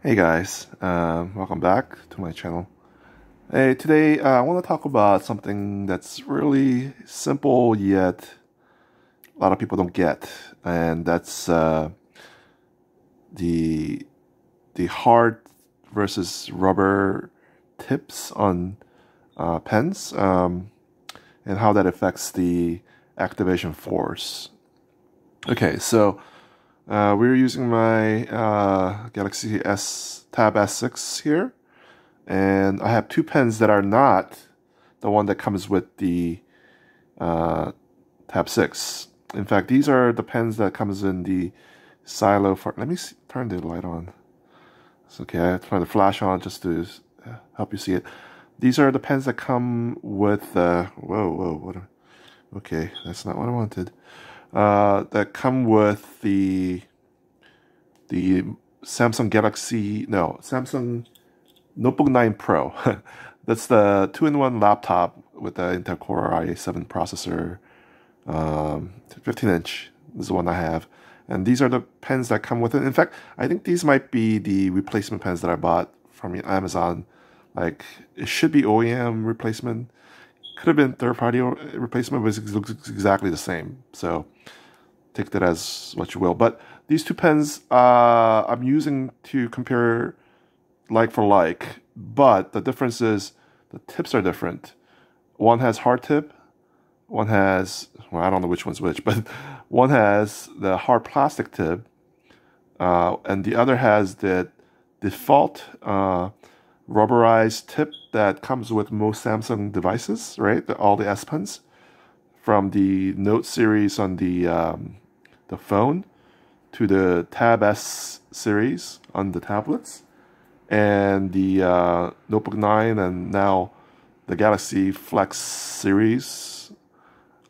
Hey guys, welcome back to my channel. Hey, today I want to talk about something that's really simple yet a lot of people don't get, and that's the hard versus rubber tips on pens, and how that affects the activation force. Okay, so we're using my Galaxy S Tab S6 here. And I have two pens that are not the one that comes with the Tab 6. In fact, these are the pens that comes in the silo for... Let me turn the light on. It's okay, I turn the flash on just to help you see it. These are the pens that come with... okay, that's not what I wanted. That come with the Samsung Samsung Notebook 9 Pro. That's the 2-in-1 laptop with the Intel Core i7 processor, 15-inch. This is the one I have. And these are the pens that come with it. In fact, I think these might be the replacement pens that I bought from Amazon. Like, it should be OEM replacement. Could have been third-party replacement, but it looks exactly the same. So, take that as what you will. But these two pens I'm using to compare like for like, but the difference is the tips are different. One has hard tip, one has, well, I don't know which one's which, but one has the hard plastic tip, and the other has the default rubberized tip that comes with most Samsung devices, right? All the S Pens, from the Note series on the phone to the Tab S series on the tablets, and the Notebook 9, and now the Galaxy Flex series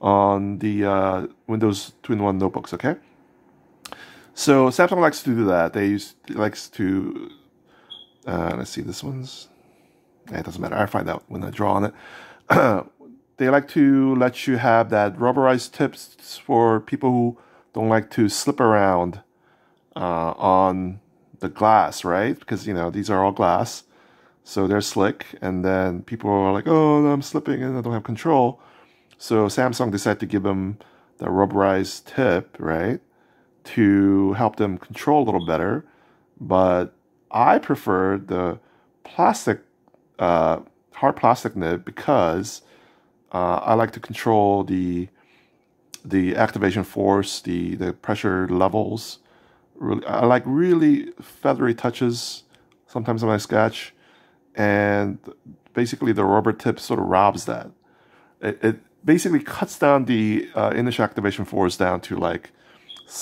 on the Windows 2-in-1 notebooks, okay? So Samsung likes to do that. Likes to, let's see, this one's, it doesn't matter. I find out when I draw on it. They like to let you have that rubberized tips for people who don't like to slip around on the glass, right? Because, these are all glass, so they're slick, and then people are like, oh, I'm slipping and I don't have control. So Samsung decided to give them the rubberized tip, right, to help them control a little better. But I prefer the plastic, hard plastic nib, because I like to control the activation force, the pressure levels. I like really feathery touches sometimes on my sketch, and basically the rubber tip sort of robs that. It basically cuts down the initial activation force down to like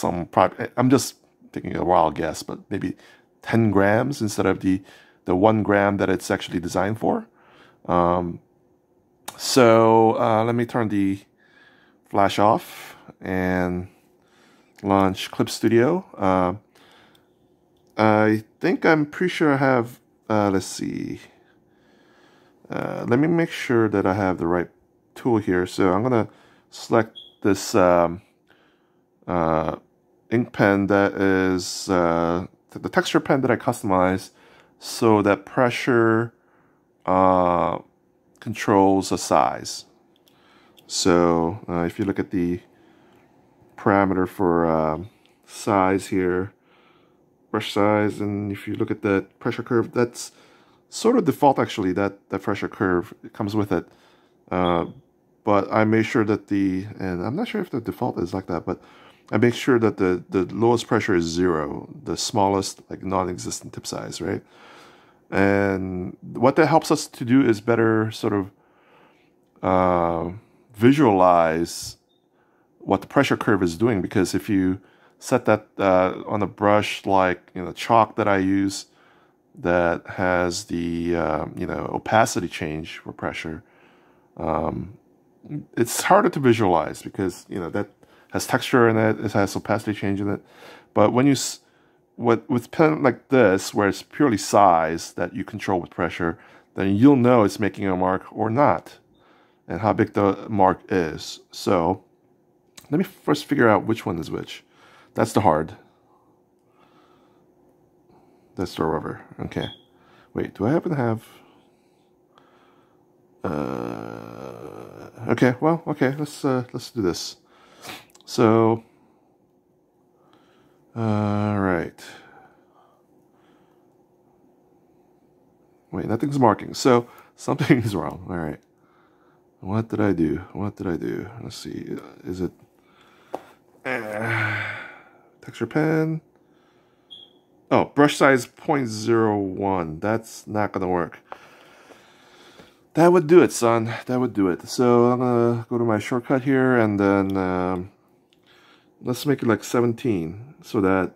I'm just taking a wild guess, but maybe 10 grams instead of the 1 gram that it's actually designed for. So let me turn the flash off and launch Clip Studio. I'm pretty sure I have, let's see. Let me make sure that I have the right tool here. So I'm going to select this ink pen that is the texture pen that I customized, so that pressure controls the size. So if you look at the parameter for size here, brush size, and if you look at the pressure curve, that's sort of default actually, that pressure curve comes with it. But I made sure that and I'm not sure if the default is like that, but I make sure that the lowest pressure is 0, the smallest, like non-existent tip size, right? And what that helps us to do is better sort of visualize what the pressure curve is doing, because if you set that on a brush like chalk that I use that has the opacity change for pressure, it's harder to visualize because that has texture in it, it has opacity change in it. But when you with pen like this, where it's purely size that you control with pressure, then you'll know it's making a mark or not, and how big the mark is. So let me first figure out which one is which. That's the hard. That's the rubber. Okay. Wait, do I happen to have... okay, well, okay, let's do this. So, right. Wait, nothing's marking. So, something is wrong. All right. What did I do? What did I do? Let's see. Is it... texture pen? Oh, brush size 0.01. That's not going to work. That would do it, son. That would do it. So I'm going to go to my shortcut here, and then let's make it like 17 so that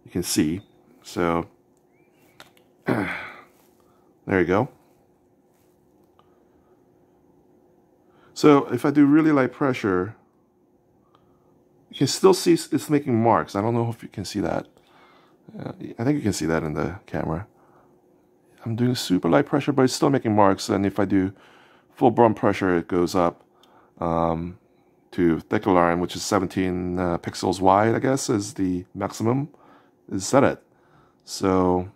you can see. So there you go. So if I do really light pressure, you can still see it's making marks. I don't know if you can see that. I think you can see that in the camera. I'm doing super light pressure, but it's still making marks. And if I do full-blown pressure, it goes up to thick alarm, which is 17 pixels wide, I guess, is the maximum. Is set it. So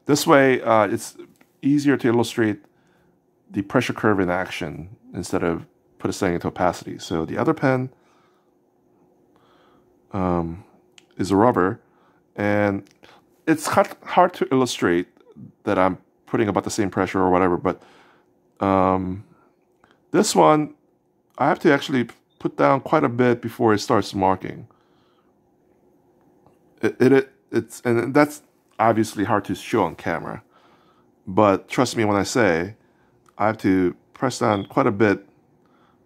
this way, it's easier to illustrate the pressure curve in action instead of put a setting into opacity. So the other pen is a rubber, and it's hard to illustrate that I'm putting about the same pressure or whatever, but this one I have to actually put down quite a bit before it starts marking. It's and that's obviously hard to show on camera, but trust me when I say I have to press down quite a bit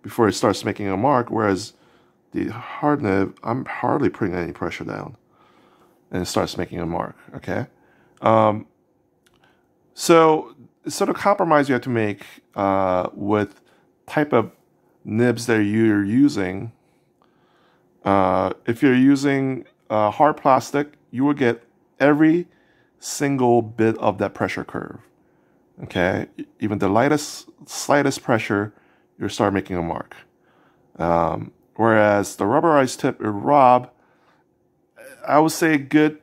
before it starts making a mark, whereas the hard nib, I'm hardly putting any pressure down and it starts making a mark, okay? So it's sort of compromise you have to make with type of nibs that you're using. If you're using hard plastic, you will get every single bit of that pressure curve, okay? Even the slightest pressure, you'll start making a mark. Whereas the rubberized tip or Rob, I would say a good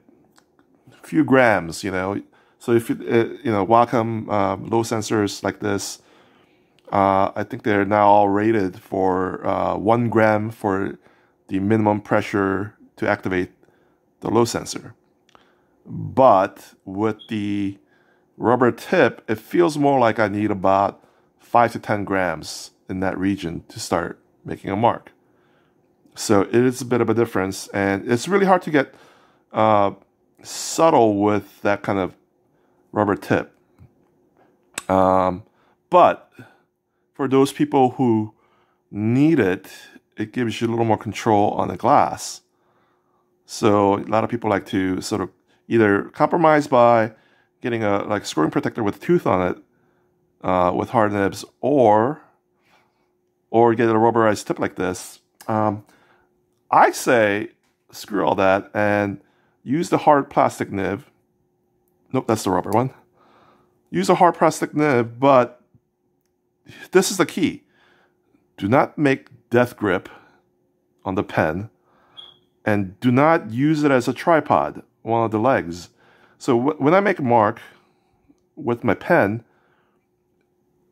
few grams, you know. So if you know, Wacom low sensors like this, I think they're now all rated for 1 gram for the minimum pressure to activate the low sensor. But with the rubber tip, it feels more like I need about 5 to 10 grams in that region to start making a mark. So it is a bit of a difference, and it's really hard to get subtle with that kind of rubber tip. But for those people who need it, it gives you a little more control on the glass. So a lot of people like to sort of either compromise by getting a like screwing protector with a tooth on it with hard nibs, or get a rubberized tip like this. I say screw all that and use the hard plastic nib. Nope, that's the rubber one. Use a hard plastic nib, but this is the key. Do not make death grip on the pen, and do not use it as a tripod, one of the legs. So when I make a mark with my pen,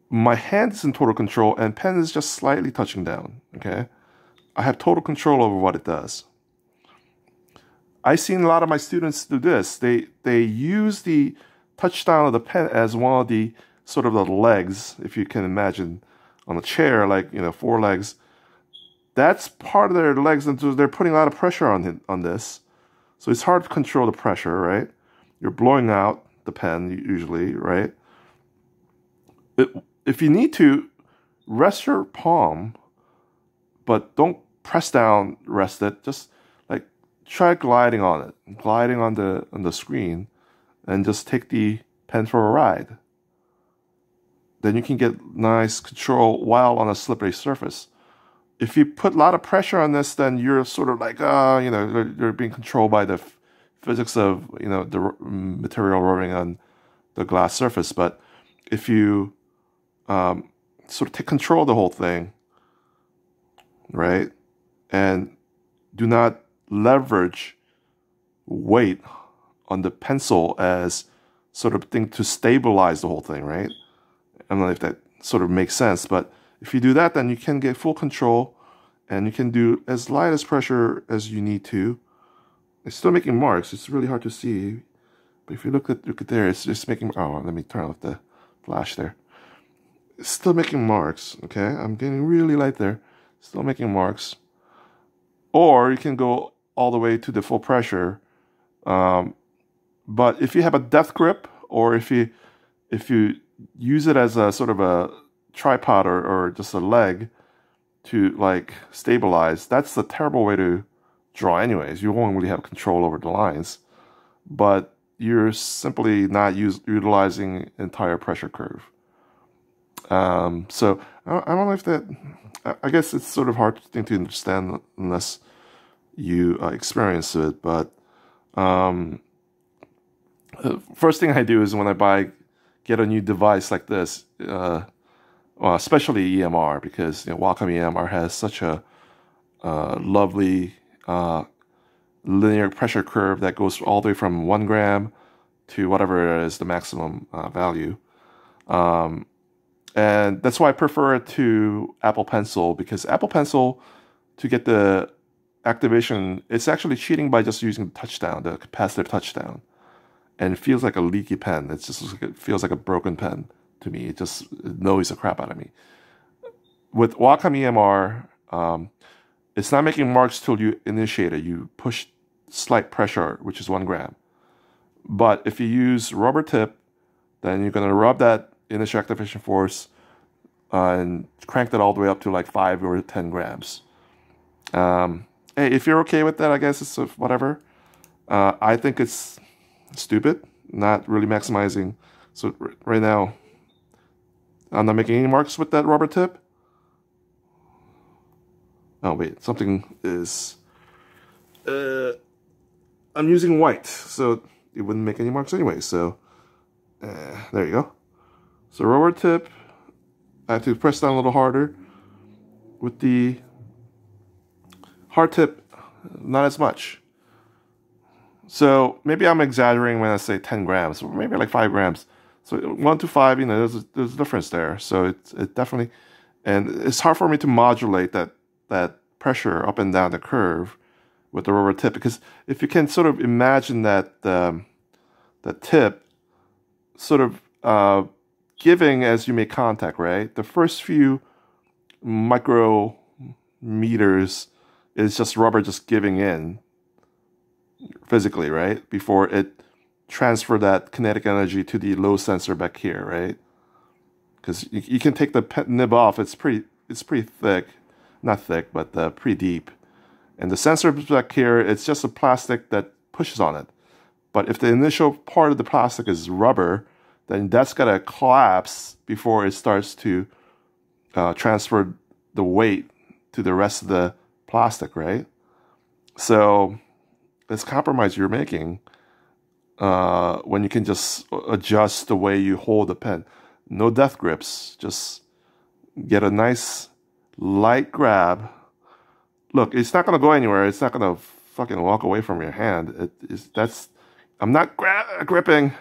my hand is in total control and pen is just slightly touching down, okay? I have total control over what it does. I've seen a lot of my students do this. They use the touchdown of the pen as one of the sort of the legs, if you can imagine, on a chair, like, you know, 4 legs. That's part of their legs, and so they're putting a lot of pressure on this. So it's hard to control the pressure, right? You're blowing out the pen usually, right? If you need to, rest your palm, but don't press down, rest it. Just like try gliding on it, gliding on the screen, and just take the pen for a ride. Then you can get nice control while on a slippery surface. If you put a lot of pressure on this, then you're sort of like, you know, you're being controlled by the physics of, you know, the material rubbing on the glass surface. But if you sort of take control of the whole thing, right, and do not leverage weight on the pencil as sort of thing to stabilize the whole thing, right? I don't know if that sort of makes sense, but if you do that, then you can get full control and you can do as light as pressure as you need to. It's still making marks. It's really hard to see. But if you look at there, it's just making, oh, let me turn off the flash there. It's still making marks, okay? I'm getting really light there. Still making marks. Or you can go all the way to the full pressure. But if you have a death grip, or if you use it as a sort of a tripod or just a leg to like stabilize, that's a terrible way to draw anyways. You won't really have control over the lines, but you're simply not utilizing entire pressure curve. So I don't know if that, I guess it's sort of hard thing to understand unless you experience it, but first thing I do is when I get a new device like this, well, especially EMR, because Wacom EMR has such a lovely linear pressure curve that goes all the way from 1 gram to whatever is the maximum value. And that's why I prefer it to Apple Pencil, because Apple Pencil, to get the activation, it's actually cheating by just using the touchdown, the capacitive touchdown. And it feels like a leaky pen. It feels like a broken pen to me. It annoys the crap out of me. With Wacom EMR, it's not making marks till you initiate it. You push slight pressure, which is 1 gram. But if you use rubber tip, then you're going to rub that initial activation force and crank that all the way up to like 5 or 10 grams. Hey, if you're okay with that, I guess it's whatever. I think it's stupid, not really maximizing. So right now, I'm not making any marks with that rubber tip. Oh wait, something is, I'm using white, so it wouldn't make any marks anyway, so there you go. So rubber tip, I have to press down a little harder. With the hard tip, not as much. So maybe I'm exaggerating when I say 10 grams, or maybe like 5 grams. So 1 to 5, there's a difference there. So it definitely, and it's hard for me to modulate that pressure up and down the curve with the rubber tip, because if you can sort of imagine that the tip sort of giving as you make contact, right? The first few micrometers is just rubber just giving in physically, right? Before it transfer that kinetic energy to the low sensor back here, right? Because you can take the nib off. It's pretty thick, not thick, but pretty deep. And the sensor back here, it's just a plastic that pushes on it. But if the initial part of the plastic is rubber, then that's gotta collapse before it starts to transfer the weight to the rest of the plastic, right? So it's compromise you're making when you can just adjust the way you hold the pen. No death grips, just get a nice light grab. Look, it's not gonna go anywhere. It's not gonna fucking walk away from your hand. I'm not gripping.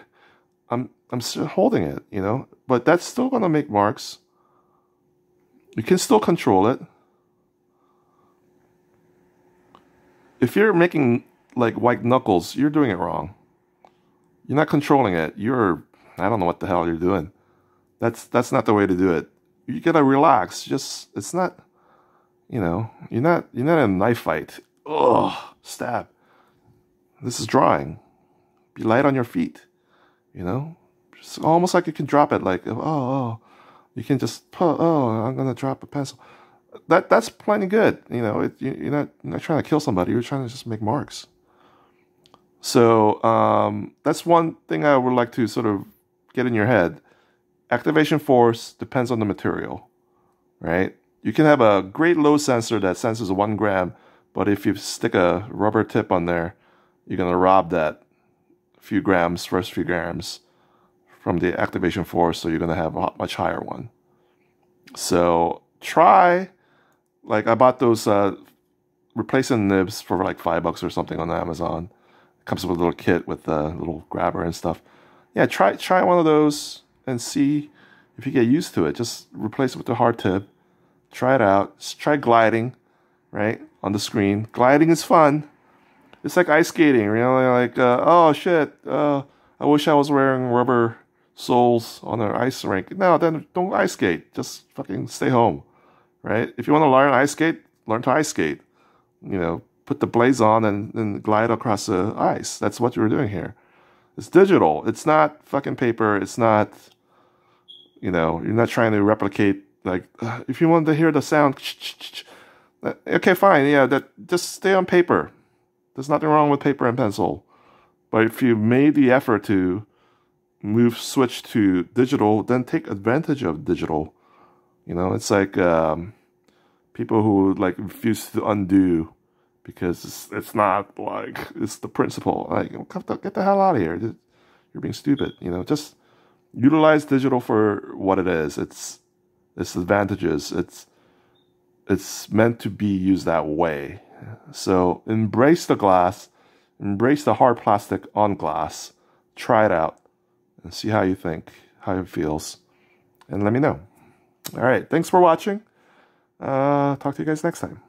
I'm still holding it, but that's still gonna make marks. You can still control it. If you're making like white knuckles, you're doing it wrong. You're not controlling it. I don't know what the hell you're doing. That's not the way to do it. You gotta relax. It's not, you're not in a knife fight. Ugh, stab. This is drawing. Be light on your feet. It's almost like you can drop it. Like you can just put. Oh, I'm gonna drop a pencil. That's plenty good. You're not trying to kill somebody. You're trying to just make marks. So that's one thing I would like to sort of get in your head. Activation force depends on the material, right? You can have a great low sensor that senses 1 gram, but if you stick a rubber tip on there, you're gonna rob that first few grams from the activation force, so you're gonna have a much higher one. So try, like I bought those replacement nibs for like $5 or something on Amazon. comes with a little kit with a little grabber and stuff. Yeah, try one of those and see if you get used to it. Just replace it with the hard tip. Try it out. Just try gliding, right, on the screen. Gliding is fun. It's like ice skating, you know, like, oh shit, I wish I was wearing rubber soles on an ice rink. No, then don't ice skate. Just fucking stay home, right? If you want to learn ice skate, learn to ice skate. You know, put the blades on and glide across the ice. That's what you're doing here. It's digital. It's not fucking paper. It's not, you know, you're not trying to replicate, like, if you want to hear the sound, okay, fine, yeah, just stay on paper. There's nothing wrong with paper and pencil. But if you made the effort to switch to digital, then take advantage of digital. You know, it's like people who like refuse to undo because it's not like, it's the principle. Like, get the hell out of here. You're being stupid. You know, just utilize digital for what it is. Its advantages. It's meant to be used that way. So embrace the glass, embrace the hard plastic on glass, try it out, and see how you think, how it feels, and let me know. All right, thanks for watching. Talk to you guys next time.